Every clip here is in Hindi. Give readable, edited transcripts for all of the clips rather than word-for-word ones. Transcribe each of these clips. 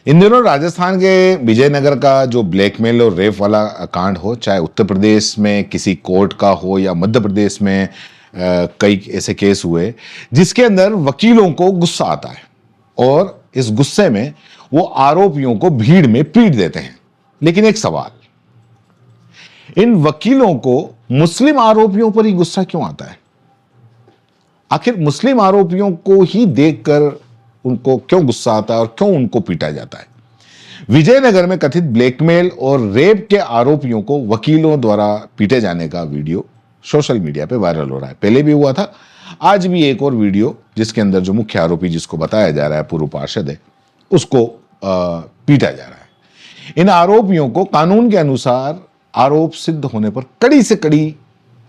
इन दिनों राजस्थान के विजयनगर का जो ब्लैकमेल और रेप वाला कांड हो, चाहे उत्तर प्रदेश में किसी कोर्ट का हो या मध्य प्रदेश में कई ऐसे केस हुए जिसके अंदर वकीलों को गुस्सा आता है और इस गुस्से में वो आरोपियों को भीड़ में पीट देते हैं। लेकिन एक सवाल, इन वकीलों को मुस्लिम आरोपियों पर ही गुस्सा क्यों आता है? आखिर मुस्लिम आरोपियों को ही देखकर उनको क्यों गुस्सा आता है और क्यों उनको पीटा जाता है? विजयनगर में कथित ब्लैकमेल और रेप के आरोपियों को वकीलों द्वारा पीटे जाने का वीडियो सोशल मीडिया पे वायरल हो रहा है। पहले भी हुआ था, आज भी एक और वीडियो जिसके अंदर जो मुख्य आरोपी जिसको बताया जा रहा है पूर्व पार्षद है, उसको पीटा जा रहा है। इन आरोपियों को कानून के अनुसार आरोप सिद्ध होने पर कड़ी से कड़ी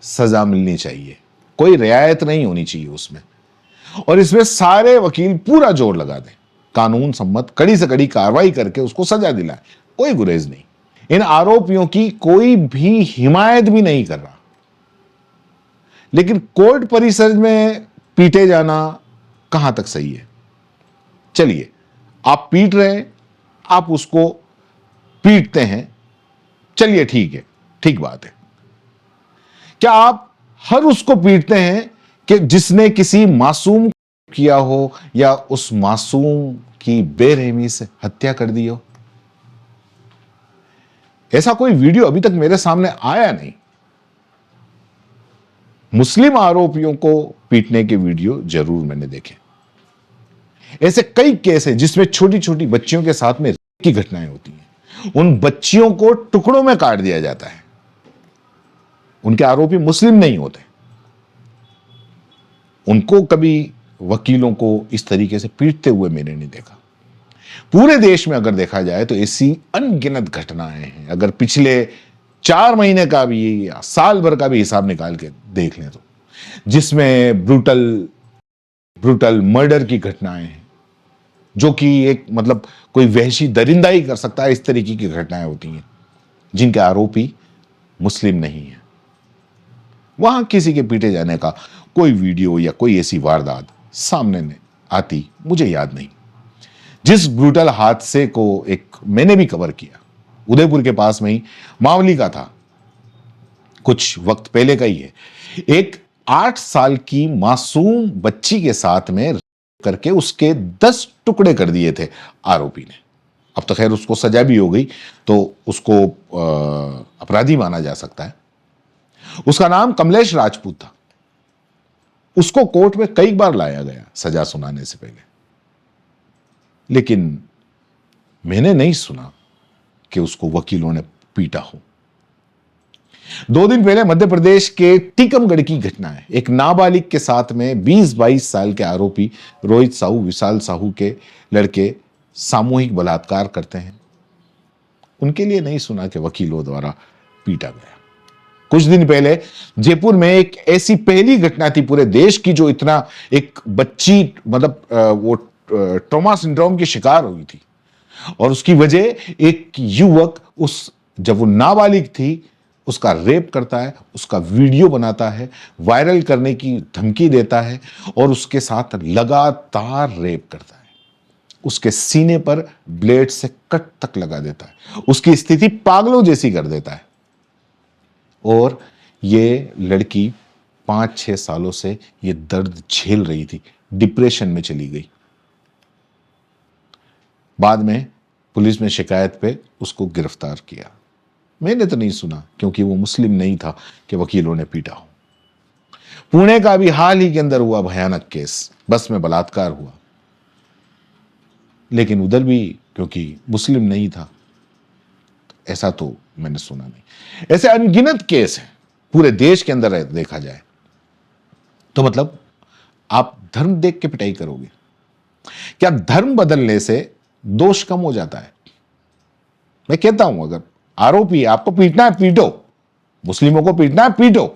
सजा मिलनी चाहिए, कोई रियायत नहीं होनी चाहिए उसमें। और इसमें सारे वकील पूरा जोर लगा दें, कानून सम्मत कड़ी से कड़ी कार्रवाई करके उसको सजा दिलाए, कोई गुरेज नहीं। इन आरोपियों की कोई भी हिमायत भी नहीं कर रहा, लेकिन कोर्ट परिसर में पीटे जाना कहां तक सही है? चलिए, आप पीट रहे हैं, आप उसको पीटते हैं, चलिए ठीक है, ठीक बात है। क्या आप हर उसको पीटते हैं कि जिसने किसी मासूम किया हो या उस मासूम की बेरहमी से हत्या कर दी हो? ऐसा कोई वीडियो अभी तक मेरे सामने आया नहीं। मुस्लिम आरोपियों को पीटने के वीडियो जरूर मैंने देखे। ऐसे कई केस हैं जिसमें छोटी छोटी बच्चियों के साथ में रेप की घटनाएं होती हैं। उन बच्चियों को टुकड़ों में काट दिया जाता है। उनके आरोपी मुस्लिम नहीं होते। उनको कभी वकीलों को इस तरीके से पीटते हुए मैंने नहीं देखा। पूरे देश में अगर देखा जाए तो ऐसी अनगिनत घटनाएं हैं। अगर पिछले 4 महीने का भी या साल भर का भी हिसाब निकाल के देख लें तो, जिसमें ब्रूटल मर्डर की घटनाएं हैं, जो कि एक मतलब कोई वहशी दरिंदा ही कर सकता है। इस तरीके की घटनाएं होती हैं जिनके आरोपी मुस्लिम नहीं है। वहां किसी के पीटे जाने का कोई वीडियो या कोई ऐसी वारदात सामने ने आती मुझे याद नहीं। जिस ब्रूटल हादसे को एक मैंने भी कवर किया, उदयपुर के पास में ही मावली का था, कुछ वक्त पहले का ही है। एक 8 साल की मासूम बच्ची के साथ में करके उसके 10 टुकड़े कर दिए थे आरोपी ने। अब तो खैर उसको सजा भी हो गई, तो उसको अपराधी माना जा सकता है। उसका नाम कमलेश राजपूत था। उसको कोर्ट में कई बार लाया गया सजा सुनाने से पहले, लेकिन मैंने नहीं सुना कि उसको वकीलों ने पीटा हो। 2 दिन पहले मध्य प्रदेश के टीकमगढ़ की घटना है। एक नाबालिग के साथ में 20-22 साल के आरोपी रोहित साहू, विशाल साहू के लड़के सामूहिक बलात्कार करते हैं। उनके लिए नहीं सुना कि वकीलों द्वारा पीटा गया। कुछ दिन पहले जयपुर में एक ऐसी पहली घटना थी पूरे देश की, जो इतना एक बच्ची मतलब वो ट्रॉमा सिंड्रोम की शिकार हुई थी और उसकी वजह एक युवक जब वो नाबालिग थी उसका रेप करता है, उसका वीडियो बनाता है, वायरल करने की धमकी देता है और उसके साथ लगातार रेप करता है। उसके सीने पर ब्लेड से कट तक लगा देता है, उसकी स्थिति पागलों जैसी कर देता है। और ये लड़की 5-6 सालों से ये दर्द झेल रही थी, डिप्रेशन में चली गई। बाद में पुलिस ने शिकायत पे उसको गिरफ्तार किया। मैंने तो नहीं सुना, क्योंकि वो मुस्लिम नहीं था, कि वकीलों ने पीटा हो। पुणे का भी हाल ही के अंदर हुआ भयानक केस, बस में बलात्कार हुआ, लेकिन उधर भी क्योंकि मुस्लिम नहीं था, ऐसा तो मैंने सुना नहीं। ऐसे अनगिनत केस हैं पूरे देश के अंदर देखा जाए तो। मतलब आप धर्म देख के पिटाई करोगे क्या? धर्म बदलने से दोष कम हो जाता है? मैं कहता हूं, अगर आरोपी आपको पीटना है पीटो, मुस्लिमों को पीटना है पीटो,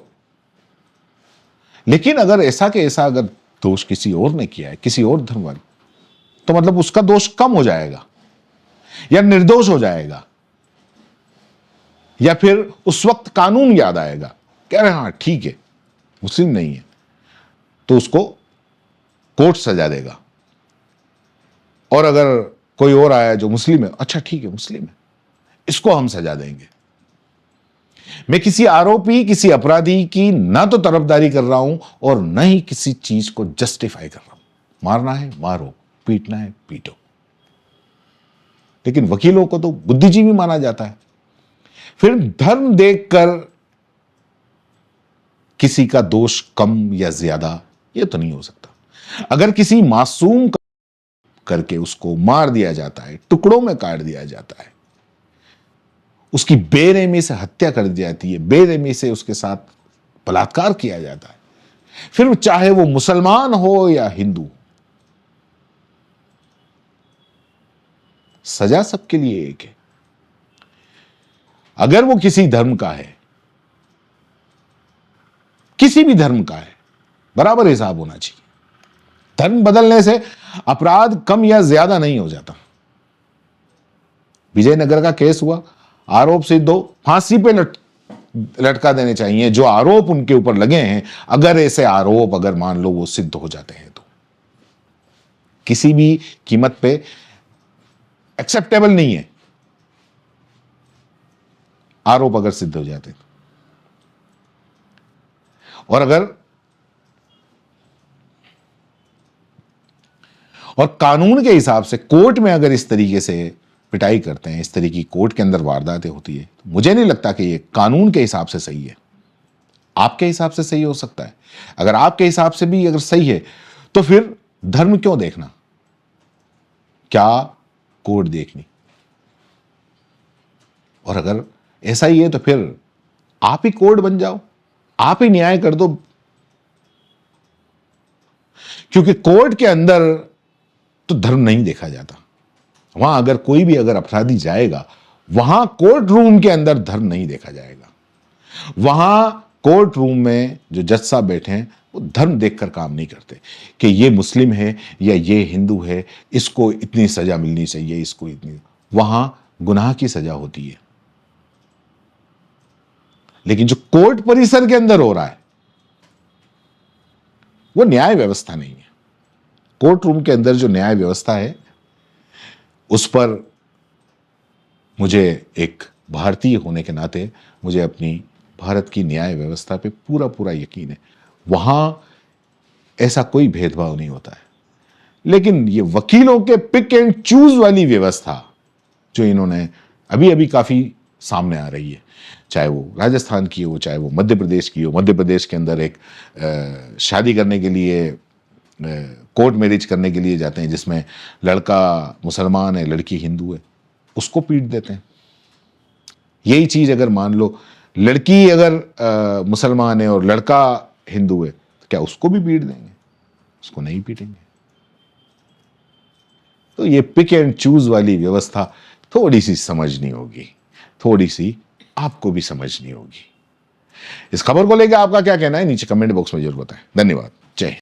लेकिन अगर ऐसा के ऐसा अगर दोष किसी और ने किया है, किसी और धर्म वाले, तो मतलब उसका दोष कम हो जाएगा या निर्दोष हो जाएगा, या फिर उस वक्त कानून याद आएगा, कह रहे हाँ ठीक है मुस्लिम नहीं है, तो उसको कोर्ट सजा देगा। और अगर कोई और आया जो मुस्लिम है, अच्छा ठीक है मुस्लिम है, इसको हम सजा देंगे। मैं किसी आरोपी, किसी अपराधी की ना तो तरफदारी कर रहा हूं और ना ही किसी चीज को जस्टिफाई कर रहा हूं। मारना है मारो, पीटना है पीटो। लेकिन वकीलों को तो बुद्धिजीवी माना जाता है। फिर धर्म देखकर किसी का दोष कम या ज्यादा यह तो नहीं हो सकता। अगर किसी मासूम करके उसको मार दिया जाता है, टुकड़ों में काट दिया जाता है, उसकी बेरहमी से हत्या कर दी जाती है, बेरहमी से उसके साथ बलात्कार किया जाता है, फिर चाहे वो मुसलमान हो या हिंदू, सजा सबके लिए एक है। अगर वो किसी धर्म का है, किसी भी धर्म का है, बराबर हिसाब होना चाहिए। धर्म बदलने से अपराध कम या ज्यादा नहीं हो जाता। विजयनगर का केस हुआ, आरोप सिद्ध हो, फांसी पे लटका देने चाहिए जो आरोप उनके ऊपर लगे हैं। अगर ऐसे आरोप अगर मान लो वो सिद्ध हो जाते हैं तो किसी भी कीमत पे एक्सेप्टेबल नहीं है, आरोप अगर सिद्ध हो जाते तो। और कानून के हिसाब से कोर्ट में अगर इस तरीके से पिटाई करते हैं, इस तरीके की कोर्ट के अंदर वारदातें होती है, तो मुझे नहीं लगता कि ये कानून के हिसाब से सही है। आपके हिसाब से सही हो सकता है। अगर आपके हिसाब से भी अगर सही है तो फिर धर्म क्यों देखना, क्या कोर्ट देखनी? और अगर ऐसा ही है तो फिर आप ही कोर्ट बन जाओ, आप ही न्याय कर दो। क्योंकि कोर्ट के अंदर तो धर्म नहीं देखा जाता। वहां अगर कोई भी अगर अपराधी जाएगा, वहां कोर्ट रूम के अंदर धर्म नहीं देखा जाएगा। वहां कोर्ट रूम में जो जज साहब बैठे हैं वो धर्म देखकर काम नहीं करते कि ये मुस्लिम है या ये हिंदू है, इसको इतनी सजा मिलनी चाहिए, इसको इतनी। वहां गुनाह की सजा होती है। लेकिन जो कोर्ट परिसर के अंदर हो रहा है वो न्याय व्यवस्था नहीं है। कोर्ट रूम के अंदर जो न्याय व्यवस्था है उस पर मुझे एक भारतीय होने के नाते मुझे अपनी भारत की न्याय व्यवस्था पे पूरा पूरा यकीन है। वहां ऐसा कोई भेदभाव नहीं होता है। लेकिन ये वकीलों के पिक एंड चूज वाली व्यवस्था जो इन्होंने अभी अभी काफी सामने आ रही है, चाहे वो राजस्थान की हो, चाहे वो मध्य प्रदेश की हो। मध्य प्रदेश के अंदर एक शादी करने के लिए, कोर्ट मैरिज करने के लिए जाते हैं जिसमें लड़का मुसलमान है, लड़की हिंदू है, उसको पीट देते हैं। यही चीज अगर मान लो लड़की अगर मुसलमान है और लड़का हिंदू है तो क्या उसको भी पीट देंगे? उसको नहीं पीटेंगे। तो ये पिक एंड चूज वाली व्यवस्था थोड़ी सी समझनी होगी, थोड़ी सी आपको भी समझनी होगी। इस खबर को लेकर आपका क्या कहना है नीचे कमेंट बॉक्स में जरूर बताएं। धन्यवाद। जय हिंद।